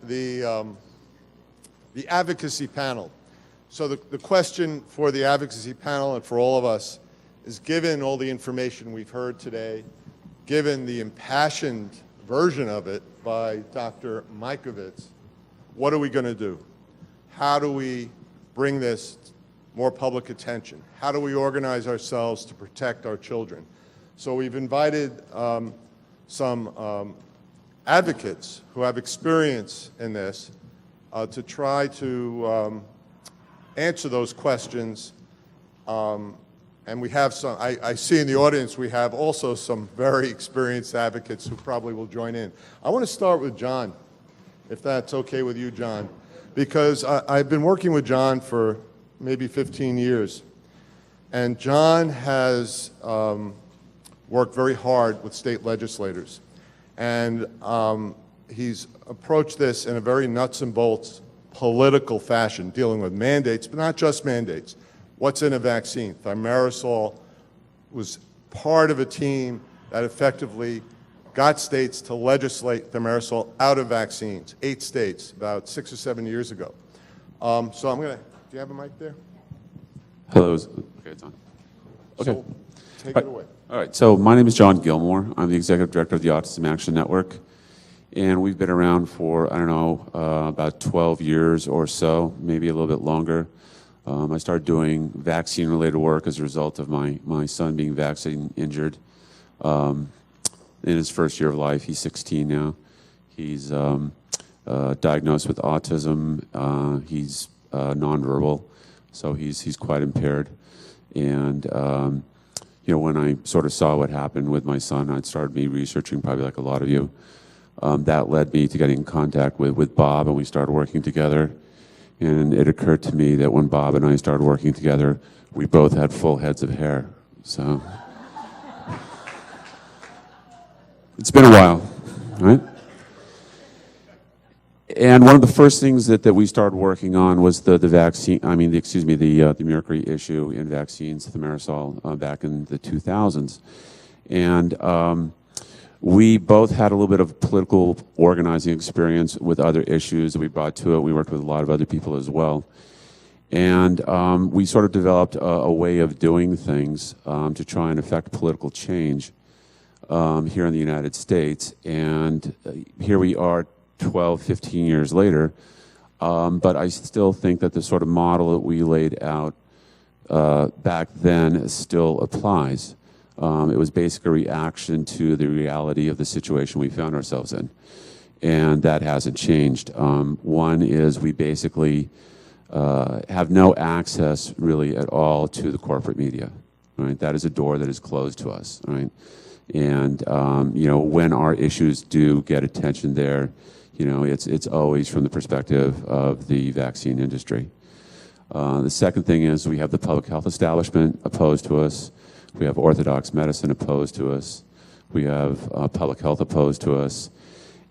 the advocacy panel. So the question for the advocacy panel and for all of us is, given all the information we've heard today, given the impassioned version of it by Dr. Mikovits, what are we going to do? How do we bring this more public attention? How do we organize ourselves to protect our children? So we've invited some advocates who have experience in this to try to answer those questions. And we have some, I see in the audience, we have also some very experienced advocates who probably will join in. I want to start with John, if that's okay with you, John, because I've been working with John for maybe 15 years. And John has worked very hard with state legislators. And he's approached this in a very nuts and bolts political fashion, dealing with mandates, but not just mandates. What's in a vaccine? Thimerosal was part of a team that effectively got states to legislate thimerosal out of vaccines, 8 states, about 6 or 7 years ago. So I'm going to, do you have a mic there? Hello. Okay, it's on. Okay. So take it away. All right, so my name is John Gilmore. I'm the Executive Director of the Autism Action Network. And we've been around for, I don't know, about 12 years or so, maybe a little bit longer. I started doing vaccine-related work as a result of my son being vaccine injured. In his first year of life, he's 16 now. He's diagnosed with autism. He's nonverbal, so he's quite impaired. And you know, when I sort of saw what happened with my son, I started me researching, probably like a lot of you. That led me to getting in contact with Bob, and we started working together. And it occurred to me that when Bob and I started working together, we both had full heads of hair. So it's been a while, right? And one of the first things that we started working on was the vaccine, the mercury issue in vaccines, thimerosal, back in the 2000s. And we both had a little bit of political organizing experience with other issues that we brought to it. We worked with a lot of other people as well. And we sort of developed a way of doing things to try and affect political change here in the United States. And here we are 12, 15 years later. But I still think that the sort of model that we laid out back then still applies. It was basically a reaction to the reality of the situation we found ourselves in. And that hasn't changed. One is we basically have no access really at all to the corporate media. Right? That is a door that is closed to us. Right? And you know, when our issues do get attention there, you know, it's always from the perspective of the vaccine industry. The second thing is we have the public health establishment opposed to us. We have orthodox medicine opposed to us. We have public health opposed to us.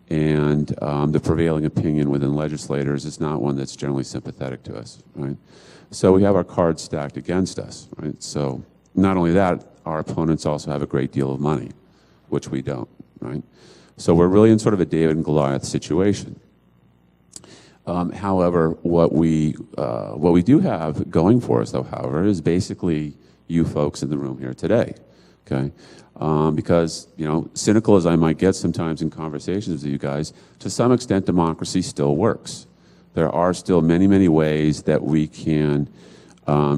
And the prevailing opinion within legislators is not one that's generally sympathetic to us, right? So we have our cards stacked against us, right? So not only that, our opponents also have a great deal of money, which we don't, right? So we're really in sort of a David and Goliath situation. However, what we do have going for us, though, however, is basically you folks in the room here today, okay? Because, you know, cynical as I might get sometimes in conversations with you guys, to some extent democracy still works. There are still many, many ways that we can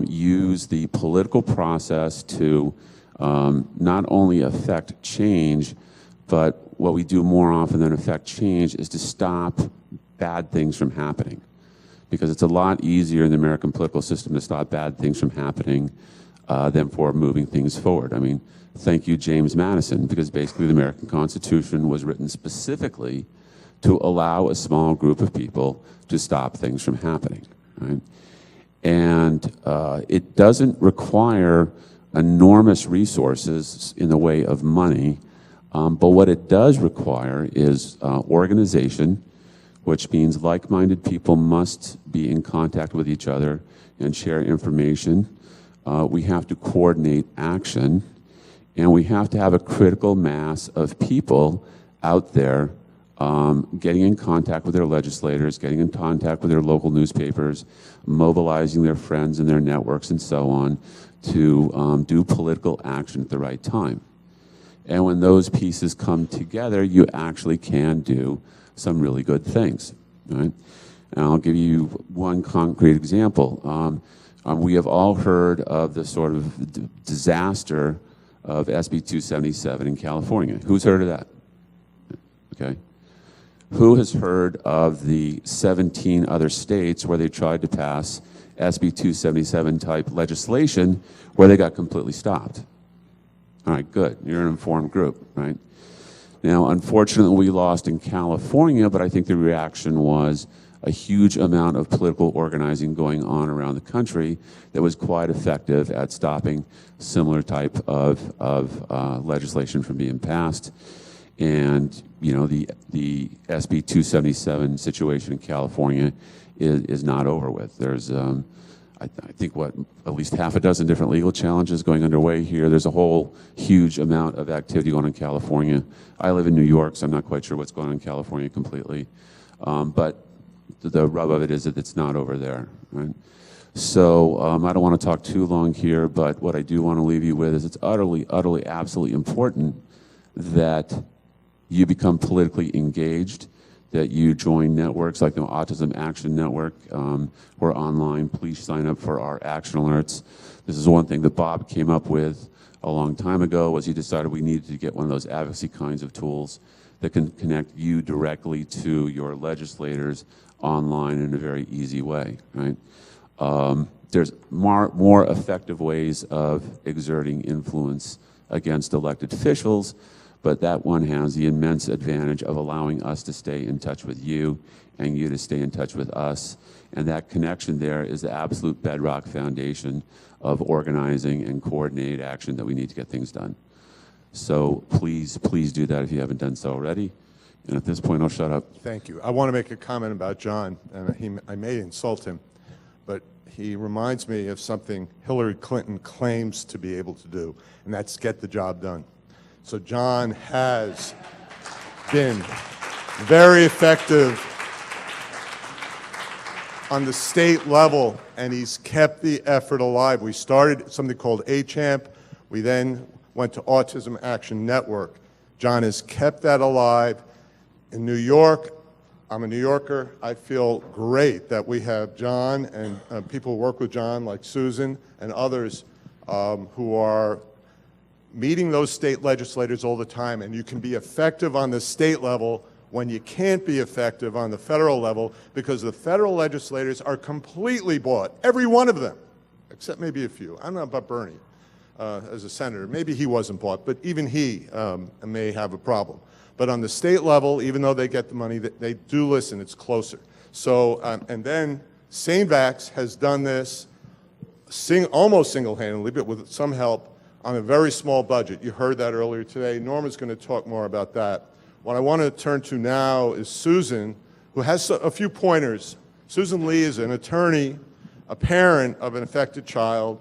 use the political process to not only affect change, but what we do more often than affect change is to stop bad things from happening. Because it's a lot easier in the American political system to stop bad things from happening than for moving things forward. I mean, thank you, James Madison, because basically the American Constitution was written specifically to allow a small group of people to stop things from happening, right? And it doesn't require enormous resources in the way of money, but what it does require is organization, which means like-minded people must be in contact with each other and share information. We have to coordinate action, and we have to have a critical mass of people out there getting in contact with their legislators, getting in contact with their local newspapers, mobilizing their friends and their networks and so on to do political action at the right time. And when those pieces come together, you actually can do some really good things, right? And I'll give you one concrete example. We have all heard of the sort of disaster of SB 277 in California. Who's heard of that? Okay. Who has heard of the 17 other states where they tried to pass SB 277 type legislation where they got completely stopped? All right, good. You're an informed group, right? Now, unfortunately, we lost in California, but I think the reaction was a huge amount of political organizing going on around the country that was quite effective at stopping similar type of legislation from being passed. And you know, the SB 277 situation in California is not over with. There's I think at least half a dozen different legal challenges going underway here. There's a whole huge amount of activity going on in California. I live in New York, so I'm not quite sure what's going on in California completely. But the rub of it is that it's not over there, right? So I don't want to talk too long here, but what I do want to leave you with is it's utterly, utterly, absolutely important that you become politically engaged, that you join networks like the Autism Action Network. We're online. Please sign up for our action alerts. This is one thing that Bob came up with a long time ago, was he decided we needed to get one of those advocacy kinds of tools that can connect you directly to your legislators online in a very easy way, right? There's more effective ways of exerting influence against elected officials, but that one has the immense advantage of allowing us to stay in touch with you and you to stay in touch with us. And that connection there is the absolute bedrock foundation of organizing and coordinated action that we need to get things done. So please, please do that if you haven't done so already. And at this point, I'll shut up. Thank you. I want to make a comment about John, and I may insult him, but he reminds me of something Hillary Clinton claims to be able to do, and that's get the job done. So John has been very effective on the state level, and he's kept the effort alive. We started something called ACHAMP. We then went to Autism Action Network. John has kept that alive. In New York, I'm a New Yorker. I feel great that we have John and people who work with John, like Susan and others, who are meeting those state legislators all the time. And you can be effective on the state level when you can't be effective on the federal level, because the federal legislators are completely bought, every one of them, except maybe a few. I don't know about Bernie as a senator. Maybe he wasn't bought, but even he may have a problem. But on the state level, even though they get the money, they do listen. It's closer. So, and then SaneVax has done this almost single-handedly, but with some help, on a very small budget. You heard that earlier today. Norma's going to talk more about that. What I want to turn to now is Susan, who has a few pointers. Susan Lee is an attorney, a parent of an affected child,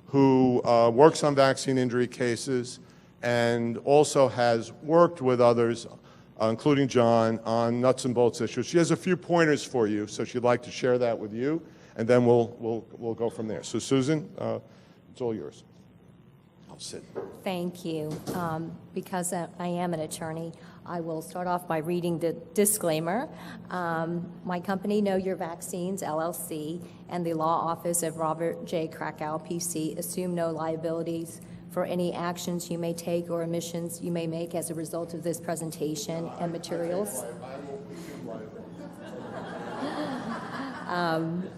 who works on vaccine injury cases, and also has worked with others, including John, on nuts and bolts issues. She has a few pointers for you, so she'd like to share that with you, and then we'll go from there. So Susan, it's all yours. I'll sit. Thank you. Because I am an attorney, I will start off by reading the disclaimer. My company, Know Your Vaccines, LLC, and the law office of Robert J. Krakow, PC, assume no liabilities for any actions you may take or omissions you may make as a result of this presentation and materials.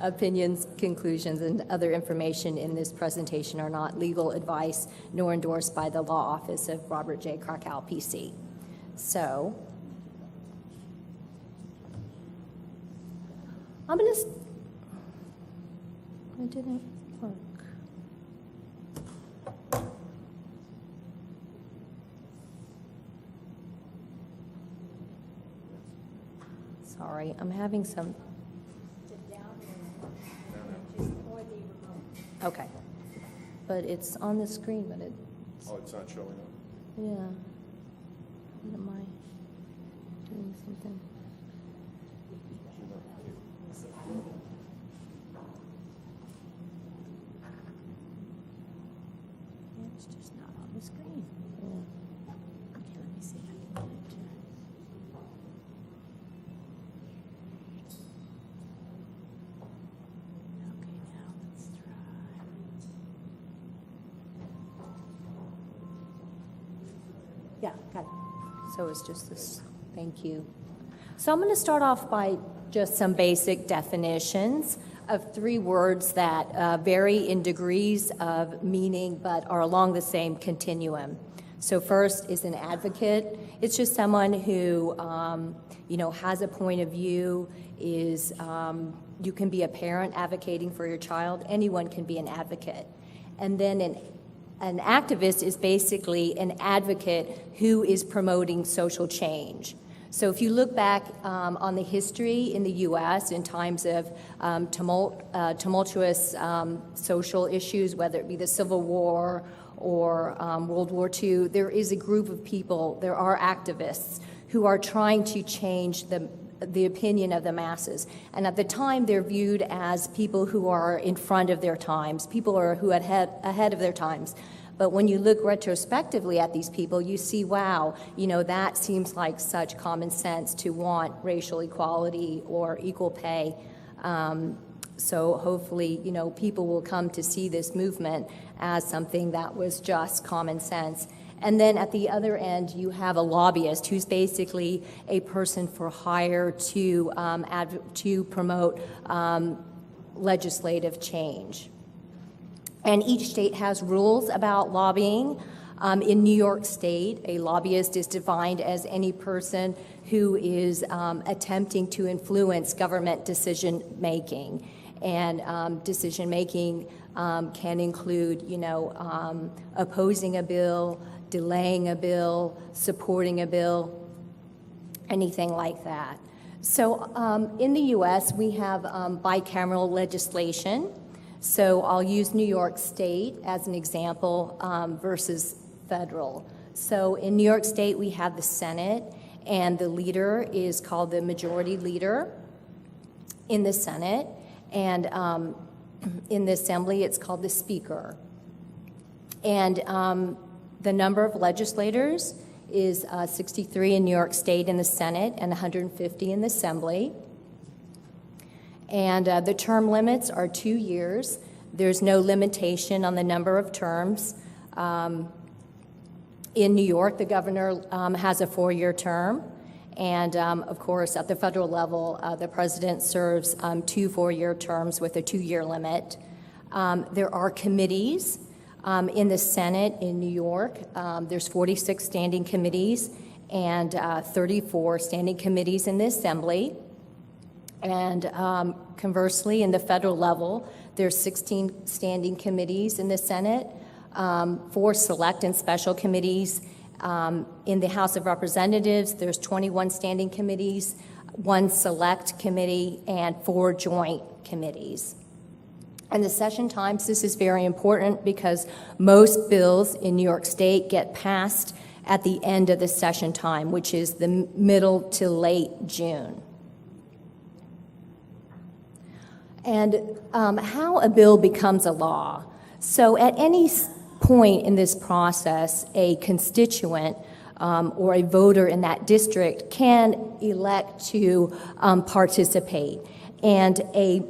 Opinions, conclusions, and other information in this presentation are not legal advice nor endorsed by the law office of Robert J. Krakow, PC. So, I'm going to... It didn't work. Sorry, I'm having some... Okay, but it's on the screen, but it's... Oh, it's not showing up. Yeah. What am I doing something. It's just not on the screen. Okay, let me see if I can get it to. Okay, now let's try. Yeah, got it. So it's just this, thank you. So I'm going to start off by just some basic definitions of three words that vary in degrees of meaning but are along the same continuum. So first is an advocate. It's just someone who, has a point of view, is, you can be a parent advocating for your child. Anyone can be an advocate. And then an activist is basically an advocate who is promoting social change. So if you look back on the history in the U.S. in times of tumultuous social issues, whether it be the Civil War or World War II, there is a group of people, there are activists who are trying to change the opinion of the masses. And at the time, they're viewed as people who are in front of their times, people who are ahead of their times. But when you look retrospectively at these people, you see, wow, that seems like such common sense to want racial equality or equal pay. So hopefully, people will come to see this movement as something that was just common sense. And then at the other end, you have a lobbyist who's basically a person for hire to promote legislative change. And each state has rules about lobbying. In New York State, a lobbyist is defined as any person who is attempting to influence government decision-making. And decision-making can include, opposing a bill, delaying a bill, supporting a bill, anything like that. So in the U.S., we have bicameral legislation. So I'll use New York State as an example versus federal. So in New York State, we have the Senate, and the leader is called the majority leader in the Senate, and in the Assembly, it's called the Speaker. And the number of legislators is 63 in New York State in the Senate and 150 in the Assembly. And the term limits are 2 years. There's no limitation on the number of terms. In New York, the governor has a 4-year term. And of course, at the federal level, the president serves 2 4-year terms with a 2-year limit. There are committees in the Senate in New York. There's 46 standing committees and 34 standing committees in the Assembly. And conversely, in the federal level, there's 16 standing committees in the Senate, 4 select and special committees. In the House of Representatives, there's 21 standing committees, 1 select committee, and 4 joint committees. And the session times, this is very important because most bills in New York State get passed at the end of the session time, which is the middle to late June. And how a bill becomes a law. So at any point in this process, a constituent or a voter in that district can elect to participate. And a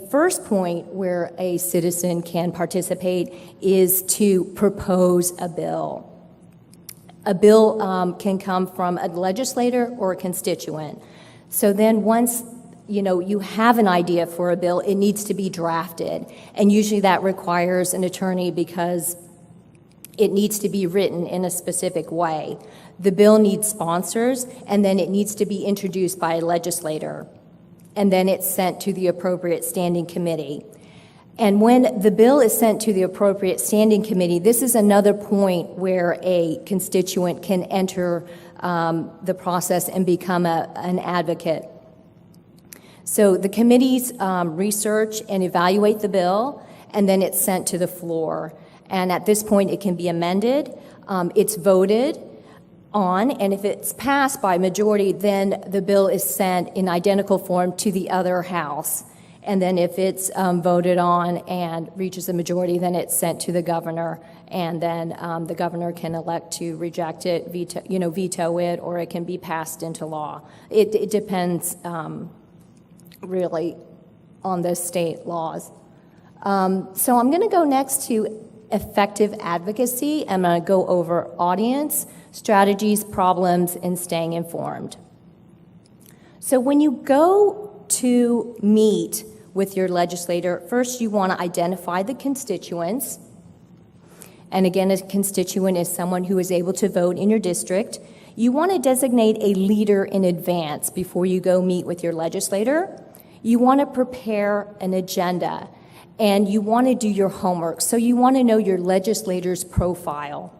first point where a citizen can participate is to propose a bill. A bill can come from a legislator or a constituent. So then once you have an idea for a bill, it needs to be drafted. And usually that requires an attorney because it needs to be written in a specific way. The bill needs sponsors, and then it needs to be introduced by a legislator. And then it's sent to the appropriate standing committee. And when the bill is sent to the appropriate standing committee, this is another point where a constituent can enter the process and become an advocate. So the committees research and evaluate the bill, and then it's sent to the floor. And at this point, it can be amended. It's voted. on, and if it's passed by majority, then the bill is sent in identical form to the other house. And then if it's voted on and reaches a majority, then it's sent to the governor, and then the governor can elect to reject it, veto it, or it can be passed into law. It depends really on the state laws. So I'm going to go next to effective advocacy. I'm going to go over audience, strategies, problems, and staying informed. So when you go to meet with your legislator, first you want to identify the constituents. And again, a constituent is someone who is able to vote in your district. You want to designate a leader in advance before you go meet with your legislator. You want to prepare an agenda, and you want to do your homework. So you want to know your legislator's profile.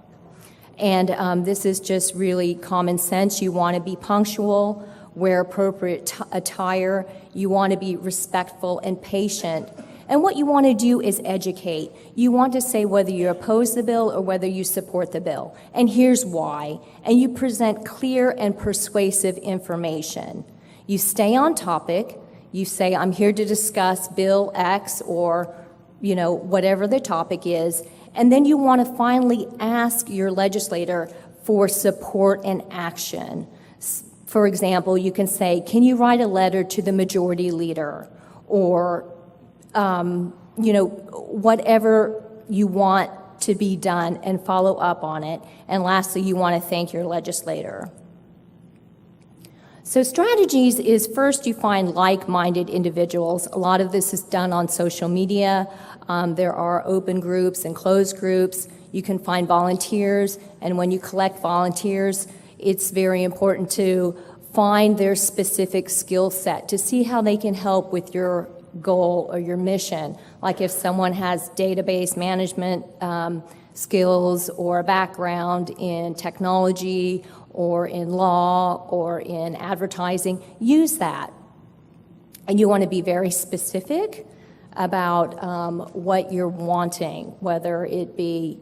And this is just really common sense. You want to be punctual, wear appropriate attire. You want to be respectful and patient. And what you want to do is educate. You want to say whether you oppose the bill or whether you support the bill. And here's why. And you present clear and persuasive information. You stay on topic. You say, I'm here to discuss Bill X or, whatever the topic is. And then you want to finally ask your legislator for support and action. For example, you can say, can you write a letter to the majority leader? Or, whatever you want to be done, and follow up on it. And lastly, you want to thank your legislator. So strategies is first you find like-minded individuals. A lot of this is done on social media. There are open groups and closed groups. You can find volunteers, and when you collect volunteers, it's very important to find their specific skill set to see how they can help with your goal or your mission. Like if someone has database management skills or a background in technology or in law or in advertising, use that. And you want to be very specific about what you're wanting, whether it be,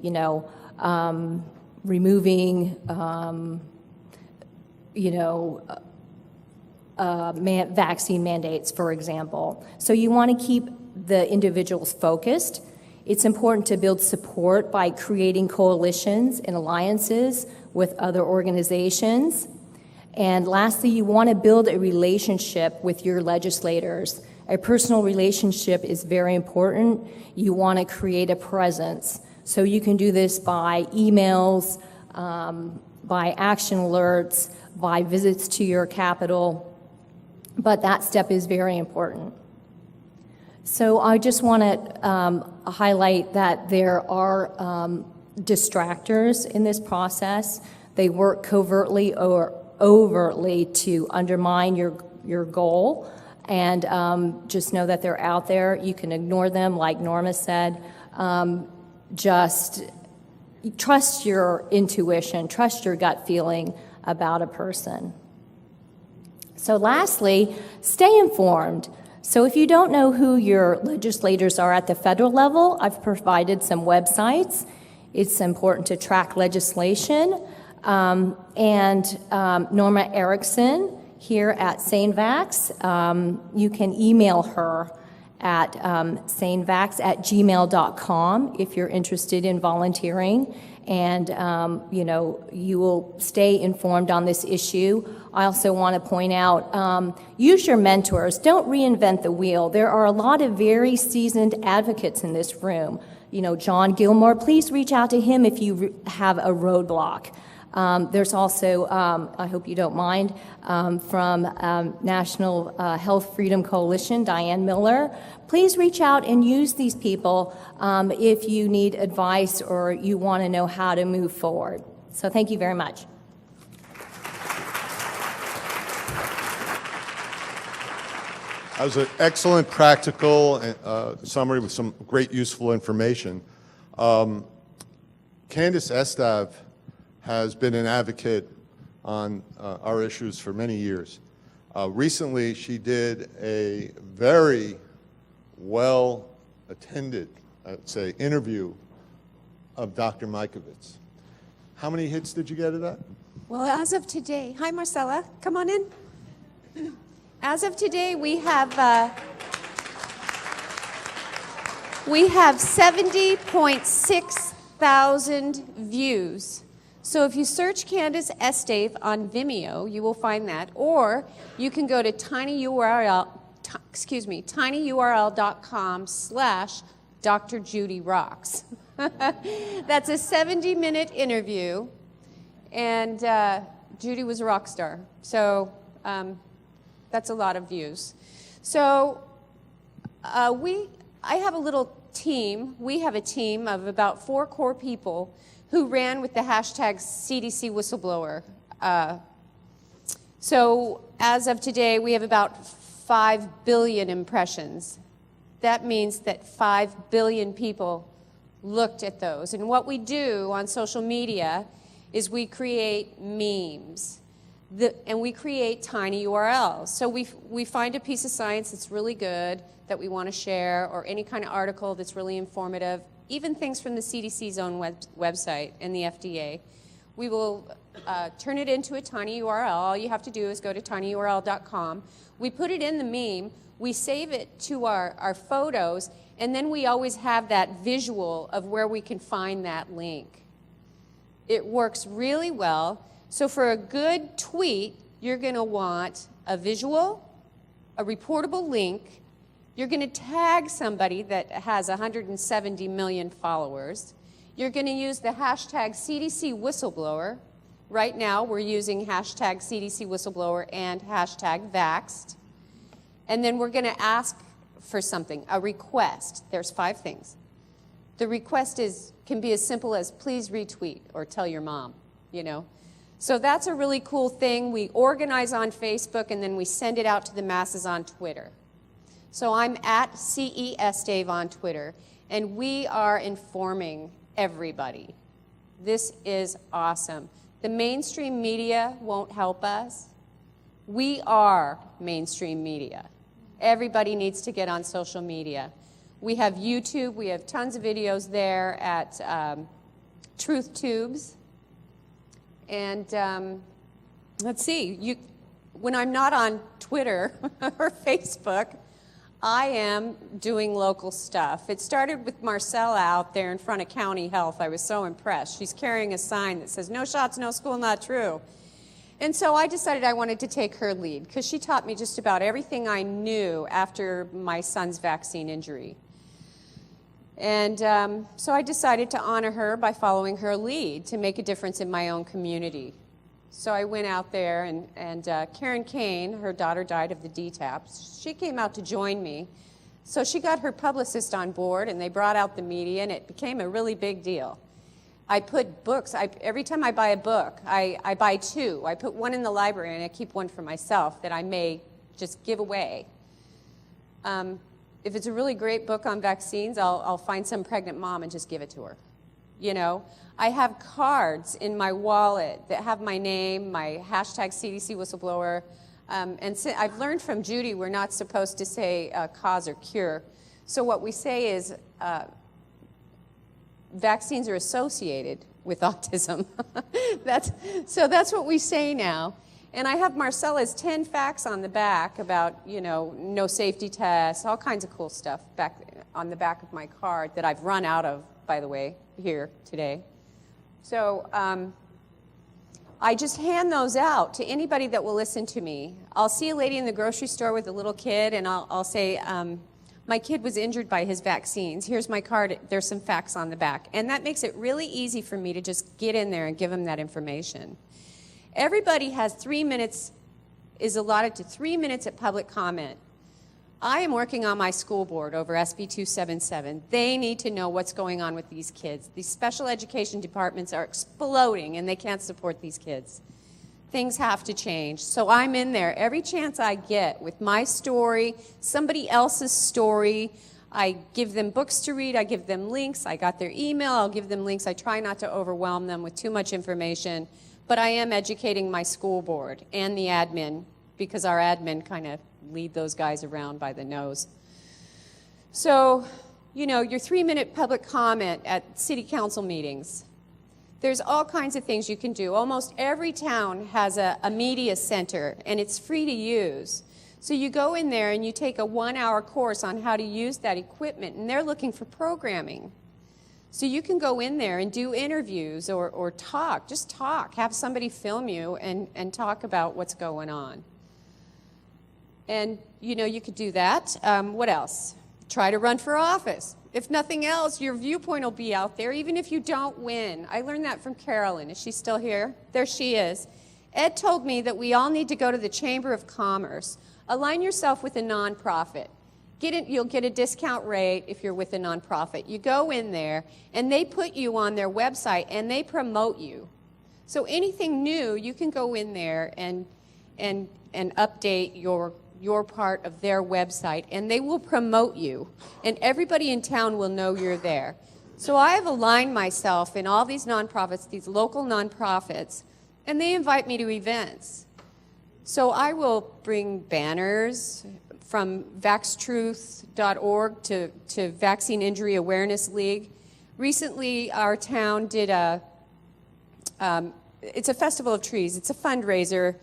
removing, vaccine mandates, for example. So you want to keep the individuals focused. It's important to build support by creating coalitions and alliances with other organizations. And lastly, you want to build a relationship with your legislators. A personal relationship is very important. You want to create a presence. So you can do this by emails, by action alerts, by visits to your capital, but that step is very important. So I just want to highlight that there are distractors in this process. They work covertly or overtly to undermine your goal, and just know that they're out there. You can ignore them, like Norma said. Just trust your intuition, trust your gut feeling about a person. So lastly, stay informed. So if you don't know who your legislators are at the federal level, I've provided some websites. It's important to track legislation. And Norma Erickson here at SaneVax, you can email her at sanevax@gmail.com if you're interested in volunteering. And, you will stay informed on this issue. I also want to point out, use your mentors. Don't reinvent the wheel. There are a lot of very seasoned advocates in this room. John Gilmore, please reach out to him if you have a roadblock. There's also, I hope you don't mind, from National Health Freedom Coalition, Diane Miller. Please reach out and use these people if you need advice or you want to know how to move forward. So thank you very much. That was an excellent practical summary with some great useful information. Candace Estav has been an advocate on our issues for many years. Recently, she did a very well-attended, I'd say, interview of Dr. Mikovits. How many hits did you get of that? Well, as of today, hi Marcella, come on in. As of today, we have 70.6 thousand views. So if you search Candace Estave on Vimeo, you will find that, or you can go to tinyurl.com/drjudyrocks. That's a 70-minute interview, and Judy was a rock star. So that's a lot of views. So I have a little team. We have a team of about 4 core people who ran with the hashtag CDC whistleblower. So as of today, we have about 5 billion impressions. That means that 5 billion people looked at those. And what we do on social media is we create memes. And we create tiny URLs. So we find a piece of science that's really good that we want to share, or any kind of article that's really informative, even things from the CDC's own website and the FDA. We will turn it into a tiny URL. All you have to do is go to tinyurl.com. We put it in the meme, we save it to our photos, and then we always have that visual of where we can find that link. It works really well. So for a good tweet, you're going to want a visual, a reportable link. You're going to tag somebody that has 170 million followers. You're going to use the hashtag CDC whistleblower. Right now, we're using hashtag CDC whistleblower and hashtag vaxxed. And then we're going to ask for something, a request. There's 5 things. The request can be as simple as please retweet or tell your mom, you know. So that's a really cool thing. We organize on Facebook, and then we send it out to the masses on Twitter. So I'm at CESDave on Twitter, and we are informing everybody. This is awesome. The mainstream media won't help us. We are mainstream media. Everybody needs to get on social media. We have YouTube. We have tons of videos there at TruthTubes. And let's see, when I'm not on Twitter or Facebook, I am doing local stuff. It started with Marcella out there in front of County Health. I was so impressed. She's carrying a sign that says, "No shots, no school, not true." And so I decided I wanted to take her lead, because she taught me just about everything I knew after my son's vaccine injury. And so I decided to honor her by following her lead to make a difference in my own community. So I went out there, and Karen Kane, her daughter died of the DTaP. She came out to join me. So she got her publicist on board, and they brought out the media, and it became a really big deal. I put books, every time I buy a book, I buy 2. I put one in the library, and I keep one for myself that I may just give away. If it's a really great book on vaccines, I'll find some pregnant mom and just give it to her. You know, I have cards in my wallet that have my name, my hashtag CDC whistleblower. And I've learned from Judy we're not supposed to say cause or cure. So what we say is vaccines are associated with autism. So that's what we say now. And I have Marcella's 10 facts on the back about, you know, no safety tests, all kinds of cool stuff back on the back of my card that I've run out of, by the way, here today. So I just hand those out to anybody that will listen to me. I'll see a lady in the grocery store with a little kid, and I'll say, my kid was injured by his vaccines. Here's my card. There's some facts on the back. And that makes it really easy for me to just get in there and give them that information. Everybody has 3 minutes, is allotted to 3 minutes at public comment. I am working on my school board over SB 277. They need to know what's going on with these kids. These special education departments are exploding, and they can't support these kids. Things have to change. So I'm in there every chance I get with my story, somebody else's story. I give them books to read. I give them links. I got their email. I'll give them links. I try not to overwhelm them with too much information. But I am educating my school board and the admin, because our admin kind of lead those guys around by the nose. So, you know, your 3-minute public comment at city council meetings. There's all kinds of things you can do. Almost every town has a media center, and it's free to use. So you go in there and you take a 1-hour course on how to use that equipment, and they're looking for programming. So you can go in there and do interviews or talk, just talk, have somebody film you and talk about what's going on. And, you know, you could do that. What else? Try to run for office. If nothing else, your viewpoint will be out there, even if you don't win. I learned that from Carolyn. Is she still here? There she is. Ed told me that we all need to go to the Chamber of Commerce. Align yourself with a nonprofit. You'll get a discount rate if you're with a nonprofit. You go in there, and they put you on their website, and they promote you. So anything new, you can go in there and update your part of their website, and they will promote you, and everybody in town will know you're there. So I have aligned myself in all these nonprofits, these local nonprofits, and they invite me to events. So I will bring banners from vaxtruth.org to Vaccine Injury Awareness League. Recently, our town did it's a festival of trees. It's a fundraiser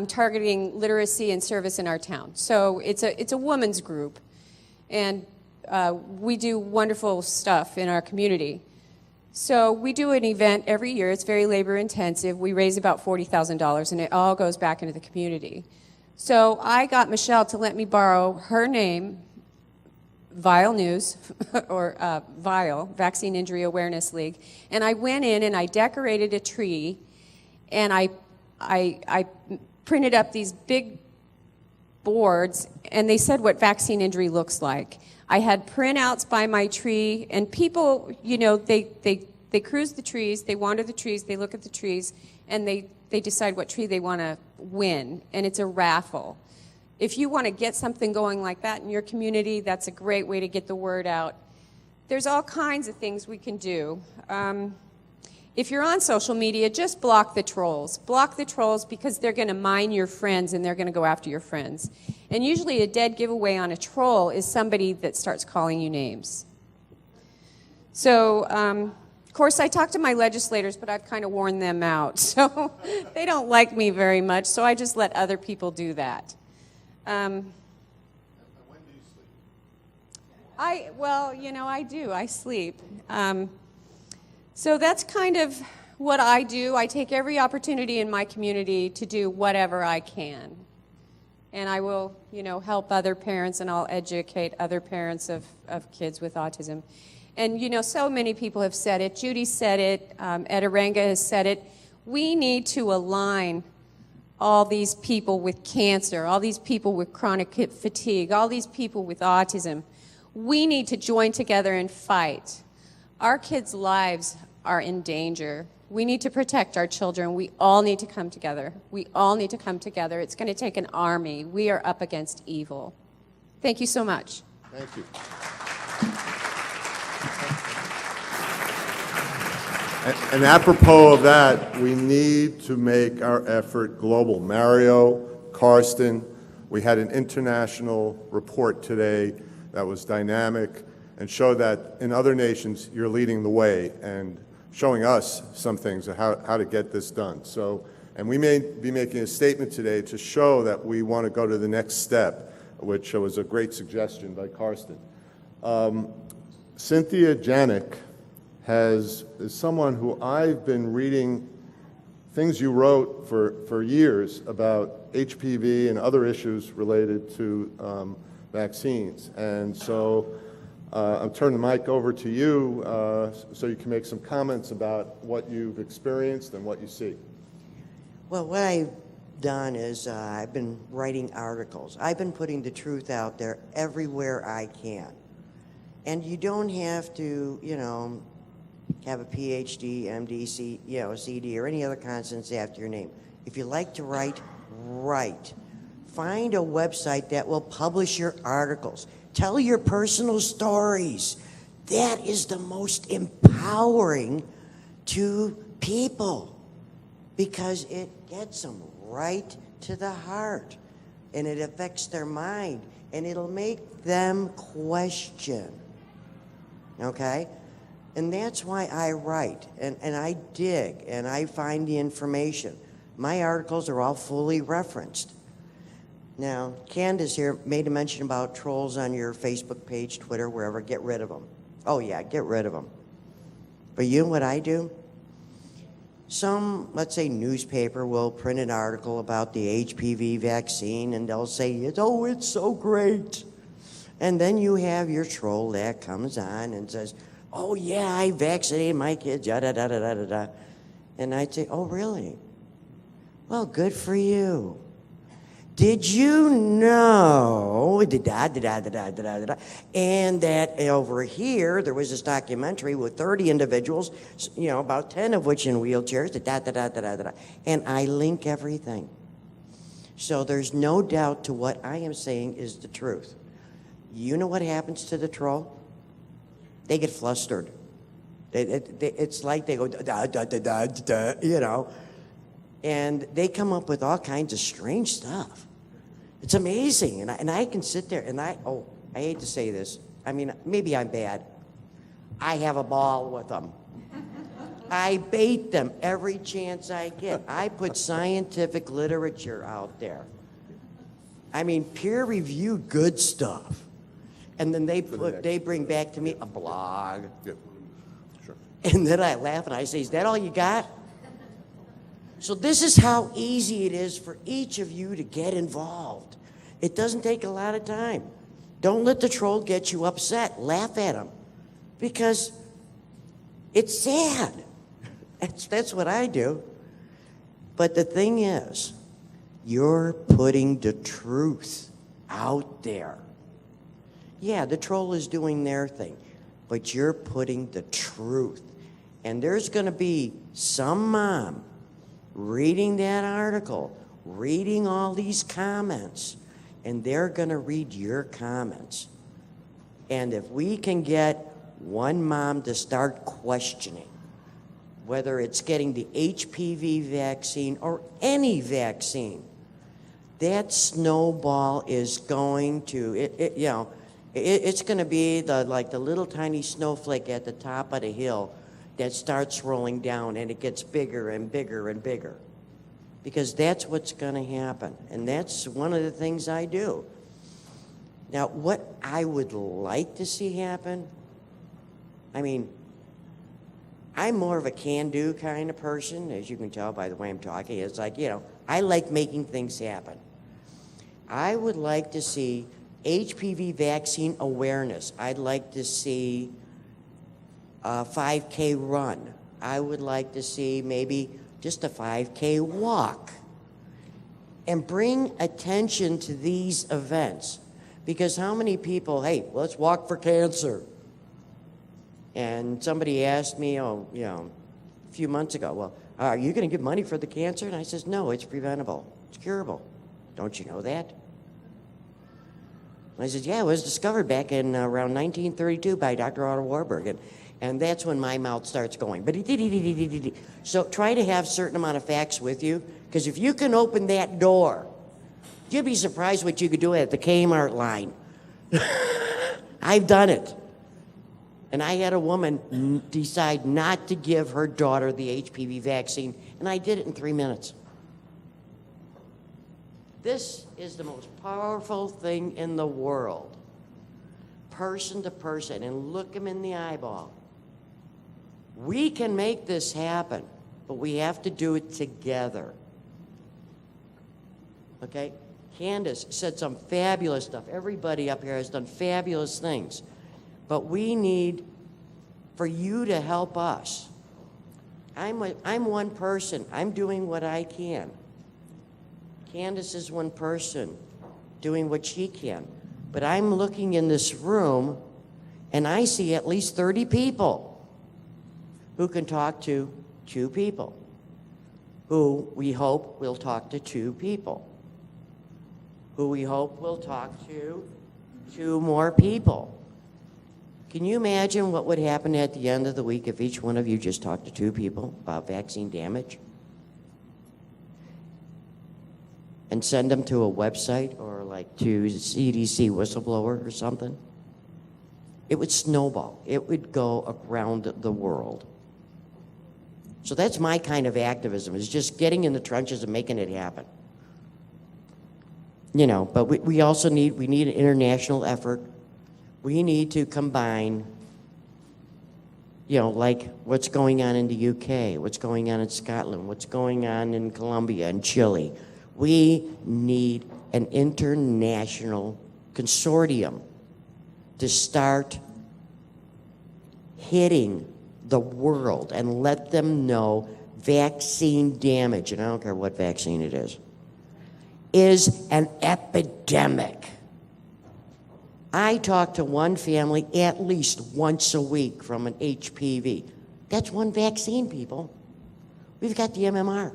targeting literacy and service in our town. So it's a women's group, and we do wonderful stuff in our community. So we do an event every year. It's very labor intensive. We raise about $40,000, and it all goes back into the community. So I got Michelle to let me borrow her name, Vile News, or Vile, Vaccine Injury Awareness League, and I went in and I decorated a tree, and I printed up these big boards, and they said what vaccine injury looks like. I had printouts by my tree, and people, you know, they cruise the trees, they wander the trees, they look at the trees, and they decide what tree they want to win, and it's a raffle. If you want to get something going like that in your community, that's a great way to get the word out. There's all kinds of things we can do. If you're on social media, just block the trolls. Block the trolls because they're going to mine your friends and they're going to go after your friends. And usually a dead giveaway on a troll is somebody that starts calling you names. So, of course, I talk to my legislators, but I've kind of worn them out. So they don't like me very much, so I just let other people do that. When do you sleep? Well, you know, I do. I sleep. So that's kind of what I do. I take every opportunity in my community to do whatever I can. And I will, you know, help other parents, and I'll educate other parents of kids with autism. And, you know, so many people have said it. Judy said it. Ed Arenga has said it. We need to align all these people with cancer, all these people with chronic fatigue, all these people with autism. We need to join together and fight. Our kids' lives are in danger. We need to protect our children. We all need to come together. We all need to come together. It's going to take an army. We are up against evil. Thank you so much. Thank you. And apropos of that, we need to make our effort global. Mario, Karsten, we had an international report today that was dynamic and showed that in other nations you're leading the way and showing us some things of how to get this done. So, and we may be making a statement today to show that we want to go to the next step, which was a great suggestion by Karsten. Cynthia Janik is someone who I've been reading things you wrote for years about HPV and other issues related to vaccines. And so I'm turning the mic over to you so you can make some comments about what you've experienced and what you see. Well, what I've done is I've been writing articles. I've been putting the truth out there everywhere I can. And you don't have to, you know, have a PhD, MD, CD, or any other consonants after your name. If you like to write, write. Find a website that will publish your articles. Tell your personal stories. That is the most empowering to people because it gets them right to the heart and it affects their mind and it'll make them question. Okay? And that's why I write, and I dig, and I find the information. My articles are all fully referenced. Now, Candace here made a mention about trolls on your Facebook page, Twitter, wherever. Get rid of them. Oh, yeah, get rid of them. But you know what I do? Some, let's say, newspaper will print an article about the HPV vaccine, and they'll say, oh, it's so great. And then you have your troll that comes on and says, oh, yeah, I vaccinated my kids, da-da-da-da-da-da. And I'd say, oh, really? Well, good for you. Did you know, da-da-da-da-da-da-da, and that over here, there was this documentary with 30 individuals, you know, about 10 of which in wheelchairs, da-da-da-da-da-da, and I link everything. So there's no doubt to what I am saying is the truth. You know what happens to the troll? They get flustered. It's like they go, da-da-da-da-da, you know, and they come up with all kinds of strange stuff. It's amazing. And I can sit there and I hate to say this. I mean, maybe I'm bad. I have a ball with them. I bait them every chance I get. I put scientific literature out there. I mean, peer-reviewed good stuff. And then they bring back to me a blog. Yeah, sure. And then I laugh and I say, is that all you got? So this is how easy it is for each of you to get involved. It doesn't take a lot of time. Don't let the troll get you upset. Laugh at him. Because it's sad. That's what I do. But the thing is, you're putting the truth out there. Yeah, the troll is doing their thing, but you're putting the truth. And there's going to be some mom reading that article, reading all these comments, and they're going to read your comments. And if we can get one mom to start questioning whether it's getting the HPV vaccine or any vaccine, that snowball is going to, it's going to be like the little tiny snowflake at the top of the hill that starts rolling down, and it gets bigger and bigger and bigger. Because that's what's going to happen. And that's one of the things I do. Now, what I would like to see happen, I mean, I'm more of a can-do kind of person, as you can tell by the way I'm talking. It's like, I like making things happen. I would like to see HPV vaccine awareness. I'd like to see a 5K run. I would like to see maybe just a 5K walk. And bring attention to these events. Because how many people, hey, let's walk for cancer. And somebody asked me, a few months ago, well, are you going to give money for the cancer? And I says, no, it's preventable. It's curable. Don't you know that? And I said, yeah, it was discovered back in around 1932 by Dr. Otto Warburg. And that's when my mouth starts going. So try to have a certain amount of facts with you, because if you can open that door, you'd be surprised what you could do at the Kmart line. I've done it. And I had a woman decide not to give her daughter the HPV vaccine, and I did it in 3 minutes. This is the most powerful thing in the world. Person to person, and look them in the eyeball. We can make this happen, but we have to do it together. Okay? Candace said some fabulous stuff. Everybody up here has done fabulous things. But we need for you to help us. I'm one person. I'm doing what I can. Candace is one person doing what she can. But I'm looking in this room, and I see at least 30 people who can talk to 2 people, who we hope will talk to 2 people, who we hope will talk to 2 more people. Can you imagine what would happen at the end of the week if each one of you just talked to 2 people about vaccine damage? And send them to a website or like to CDC whistleblower or something? it would snowball. It would go around the world. So that's my kind of activism, is just getting in the trenches and making it happen. You know, but we also need an international effort. We need to combine, you know, like what's going on in the UK, what's going on in Scotland, what's going on in Colombia and Chile. We need an international consortium to start hitting the world and let them know vaccine damage, and I don't care what vaccine it is an epidemic. I talk to one family at least once a week from an HPV. That's one vaccine, people. We've got the MMR.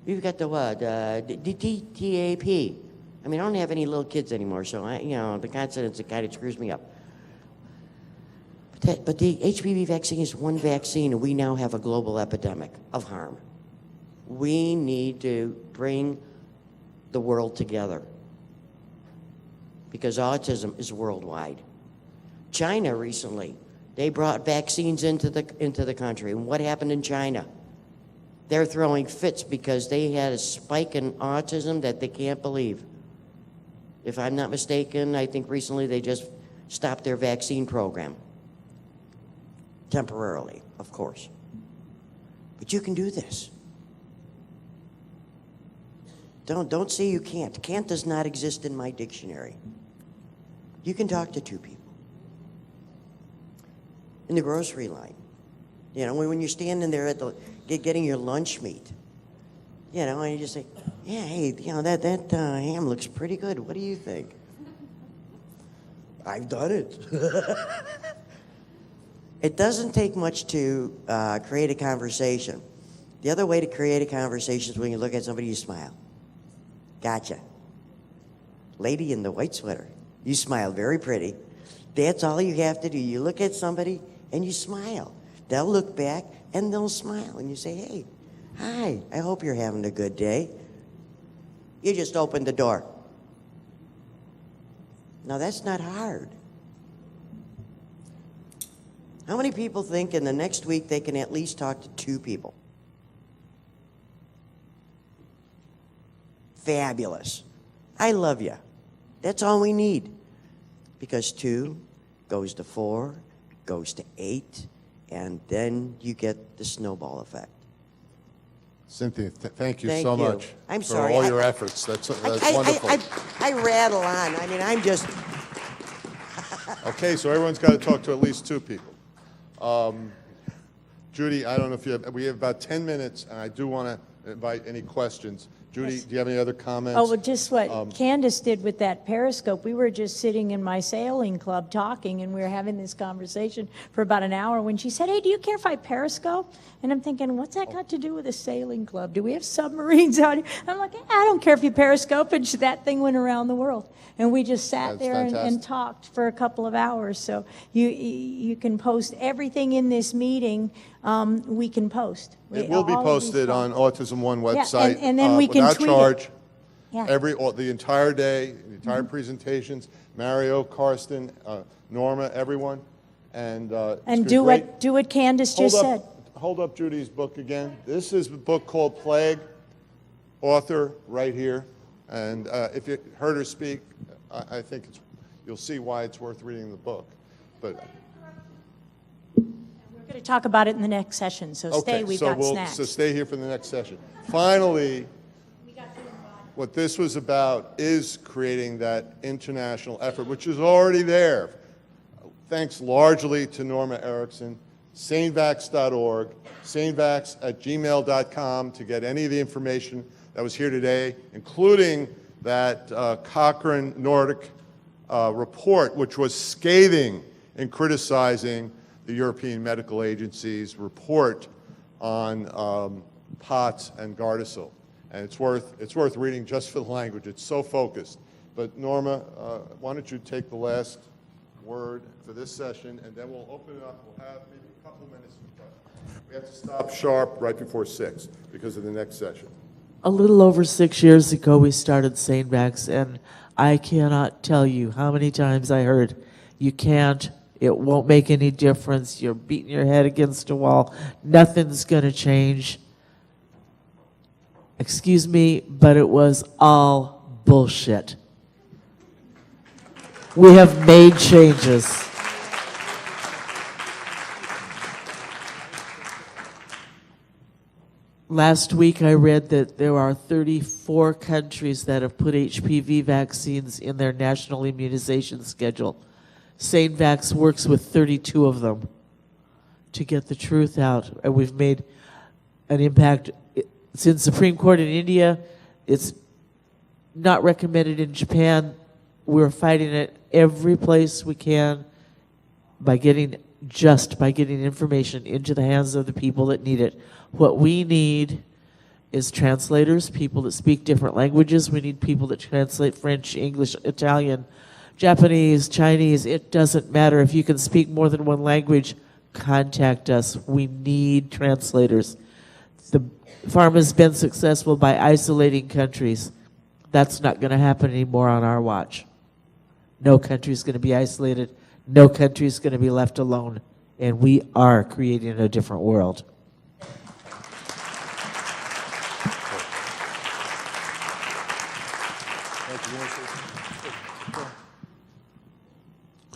We've got the what? The TAP. I mean, I don't have any little kids anymore, so the consonants, it kind of screws me up. But the HPV vaccine is one vaccine, and we now have a global epidemic of harm. We need to bring the world together, because autism is worldwide. China recently, they brought vaccines into the country, and what happened in China? They're throwing fits because they had a spike in autism that they can't believe. If I'm not mistaken, I think recently they just stopped their vaccine program. Temporarily, of course. But you can do this. Don't say you can't. Can't does not exist in my dictionary. You can talk to two people. In the grocery line. You know, when you're standing there getting your lunch meat. You know, and you just say, yeah, hey, you know, that ham looks pretty good. What do you think? I've done it. It doesn't take much to create a conversation. The other way to create a conversation is when you look at somebody, you smile. Gotcha. Lady in the white sweater, you smile very pretty. That's all you have to do. You look at somebody and you smile. They'll look back and they'll smile. And you say, hey, hi, I hope you're having a good day. You just opened the door. Now, that's not hard. How many people think in the next week they can at least talk to two people? Fabulous. I love you. That's all we need. Because 2 goes to 4, goes to 8, and then you get the snowball effect. Cynthia, thank you Thank so you. much I'm for sorry. all your efforts. That's wonderful. I rattle on. I mean, I'm just... Okay, so everyone's got to talk to at least 2 people. Judy, I don't know if we have about 10 minutes, and I do want to invite any questions. Judy, Yes. do you have any other comments? Oh, well, just what Candace did with that Periscope. We were just sitting in my sailing club talking, and we were having this conversation for about an hour when she said, hey, do you care if I Periscope? And I'm thinking, what's that got to do with a sailing club? Do we have submarines out here? I'm like, I don't care if you Periscope. And that thing went around the world. And we just sat That's there and fantastic. talked for a couple of hours. So you can post everything in this meeting. We can post. It will be All of these posted on AutismOne Yeah, website and then we can without tweet it. charge. Yeah. The entire day, the entire presentations, Mario, Karsten, Norma, everyone. And And it's do great. what Candace just said. Hold up Judy's book again. This is a book called Plague, author right here. And if you heard her speak, I think you'll see why it's worth reading the book. But We're going to talk about it in the next session, so stay. We've got snacks. So stay here for the next session. Finally, what this was about is creating that international effort, which is already there. Thanks largely to Norma Erickson, sanevax.org, sanevax@gmail.com to get any of the information that was here today, including that Cochrane Nordic report, which was scathing in criticizing the European Medical Agency's report on POTS and Gardasil. And it's worth reading just for the language. It's so focused. But Norma, why don't you take the last word for this session, and then we'll open it up. We'll have maybe a couple of minutes for questions. We have to stop sharp right before 6 because of the next session. A little over 6 years ago, we started SaneVax, and I cannot tell you how many times I heard, you can't It won't make any difference. You're beating your head against a wall. Nothing's going to change. Excuse me, but it was all bullshit. We have made changes. Last week I read that there are 34 countries that have put HPV vaccines in their national immunization schedule. SaneVax works with 32 of them to get the truth out. And we've made an impact. Since Supreme Court in India, it's not recommended in Japan. We're fighting it every place we can by getting information into the hands of the people that need it. What we need is translators, people that speak different languages. We need people that translate French, English, Italian, Japanese, Chinese. It doesn't matter. If you can speak more than one language, contact us. We need translators. The pharma's been successful by isolating countries. That's not going to happen anymore on our watch. No country is going to be isolated. No country is going to be left alone. And we are creating a different world.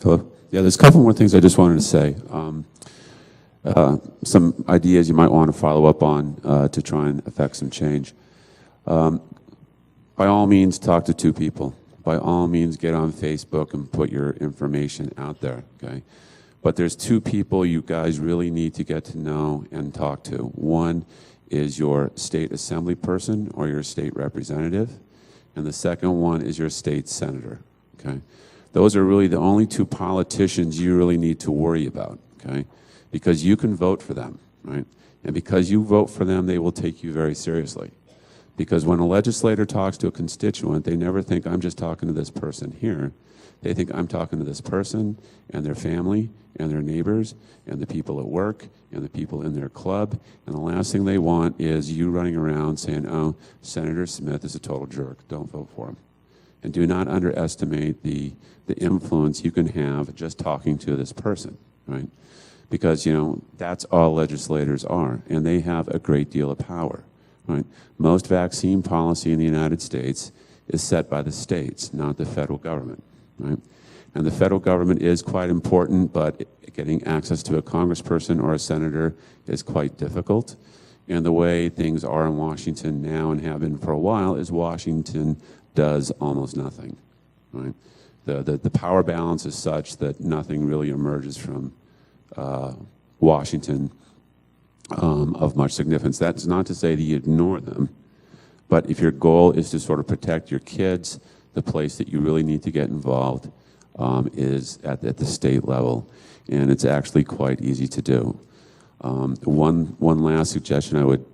Hello? Yeah, there's a couple more things I just wanted to say. Some ideas you might want to follow up on to try and affect some change. By all means, talk to two people. By all means, get on Facebook and put your information out there, okay? But there's two people you guys really need to get to know and talk to. One is your state assembly person or your state representative, and the second one is your state senator, okay? Those are really the only two politicians you really need to worry about, okay? Because you can vote for them, right? And because you vote for them, they will take you very seriously. Because when a legislator talks to a constituent, they never think, I'm just talking to this person here. They think, I'm talking to this person and their family and their neighbors and the people at work and the people in their club. And the last thing they want is you running around saying, oh, Senator Smith is a total jerk. Don't vote for him. And do not underestimate the influence you can have just talking to this person, right? Because, you know, that's all legislators are, and they have a great deal of power, right? Most vaccine policy in the United States is set by the states, not the federal government, right? And the federal government is quite important, but getting access to a congressperson or a senator is quite difficult. And the way things are in Washington now and have been for a while is Washington does almost nothing, right? The power balance is such that nothing really emerges from Washington of much significance. That's not to say that you ignore them, but if your goal is to sort of protect your kids, the place that you really need to get involved is at the state level, and it's actually quite easy to do. One last suggestion I would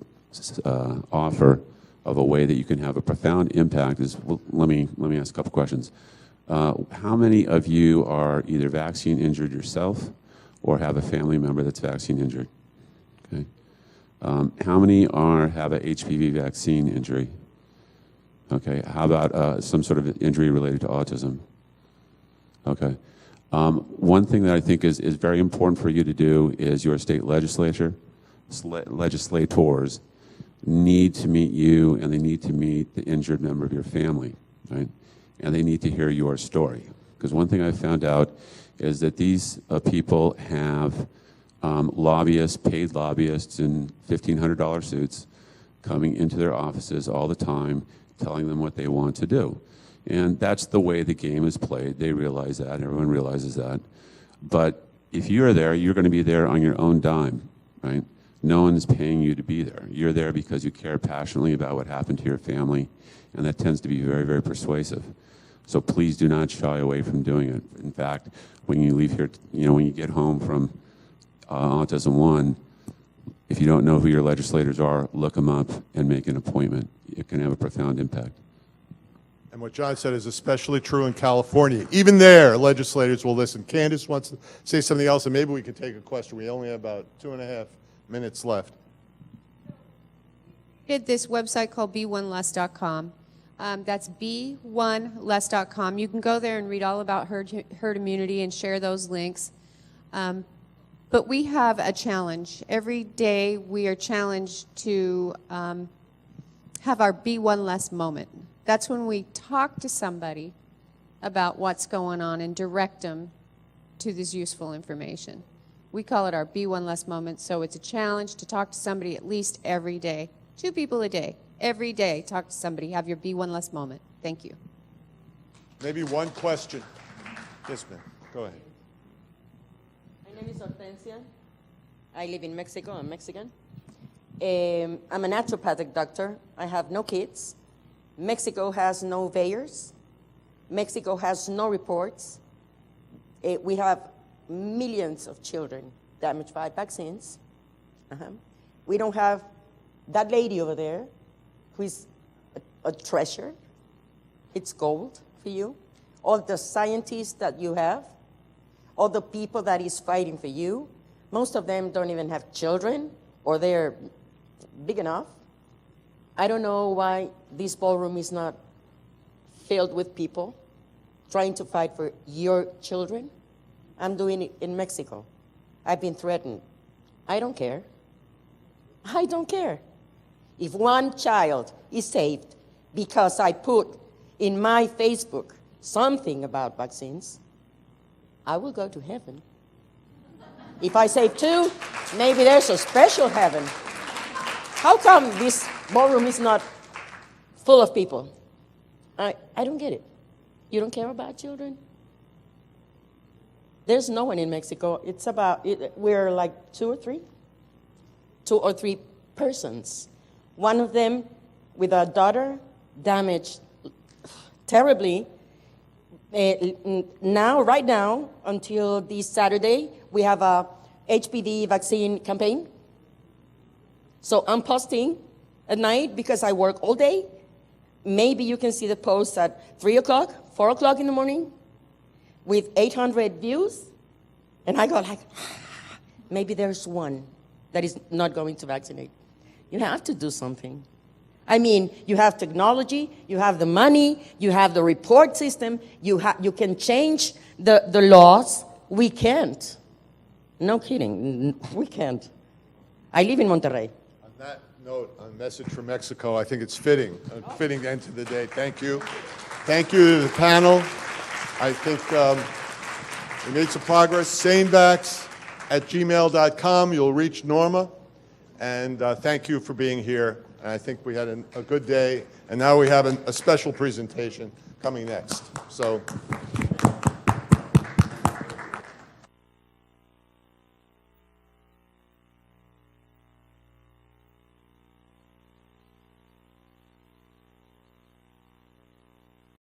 offer of a way that you can have a profound impact is, well, let me ask a couple questions. How many of you are either vaccine injured yourself or have a family member that's vaccine injured? Okay. How many have a HPV vaccine injury? Okay. How about some sort of injury related to autism? Okay. One thing that I think is very important for you to do is your state legislators need to meet you, and they need to meet the injured member of your family, right? And they need to hear your story. Because one thing I found out is that these people have lobbyists, paid lobbyists in $1,500 suits coming into their offices all the time, telling them what they want to do. And that's the way the game is played. They realize that. Everyone realizes that. But if you're there, you're going to be there on your own dime, right? No one is paying you to be there. You're there because you care passionately about what happened to your family, and that tends to be very, very persuasive. So please do not shy away from doing it. In fact, when you leave here, you know, when you get home from AutismOne, if you don't know who your legislators are, look them up and make an appointment. It can have a profound impact. And what John said is especially true in California. Even there, legislators will listen. Candace wants to say something else, and maybe we can take a question. We only have about 2.5 minutes left. Did this website called b1less.com. That's b1less.com. You can go there and read all about herd immunity and share those links. But we have a challenge. Every day we are challenged to have our Be One Less moment. That's when we talk to somebody about what's going on and direct them to this useful information. We call it our Be One Less moment, so it's a challenge to talk to somebody at least every day. 2 people a day. Every day, talk to somebody. Have your Be One Less moment. Thank you. Maybe one question. Yes, ma'am. Go ahead. My name is Hortensia. I live in Mexico. I'm Mexican. I'm a naturopathic doctor. I have no kids. Mexico has no VAERS. Mexico has no reports. We have millions of children damaged by vaccines. We don't have that lady over there who is a treasure. It's gold for you. All the scientists that you have, all the people that is fighting for you, most of them don't even have children, or they're big enough. I don't know why this ballroom is not filled with people trying to fight for your children. I'm doing it in Mexico. I've been threatened. I don't care. I don't care. If one child is saved because I put in my Facebook something about vaccines, I will go to heaven. If I save 2, maybe there's a special heaven. How come this ballroom is not full of people? I don't get it. You don't care about children? There's no one in Mexico. It's about, we're like 2 or 3 persons. One of them with a daughter damaged terribly. Right now, until this Saturday, we have a HPV vaccine campaign. So I'm posting at night because I work all day. Maybe you can see the post at 3 o'clock, 4 o'clock in the morning with 800 views. And I go like, maybe there's one that is not going to vaccinate. You have to do something. I mean, you have technology, you have the money, you have the report system, you can change the laws. We can't. No kidding, we can't. I live in Monterrey. On that note, on Message from Mexico, I think it's fitting, a fitting end to the day. Thank you. Thank you to the panel. I think we made some progress. sanebacks@gmail.com. You'll reach Norma. And thank you for being here. And I think we had a good day. And now we have a special presentation coming next. So.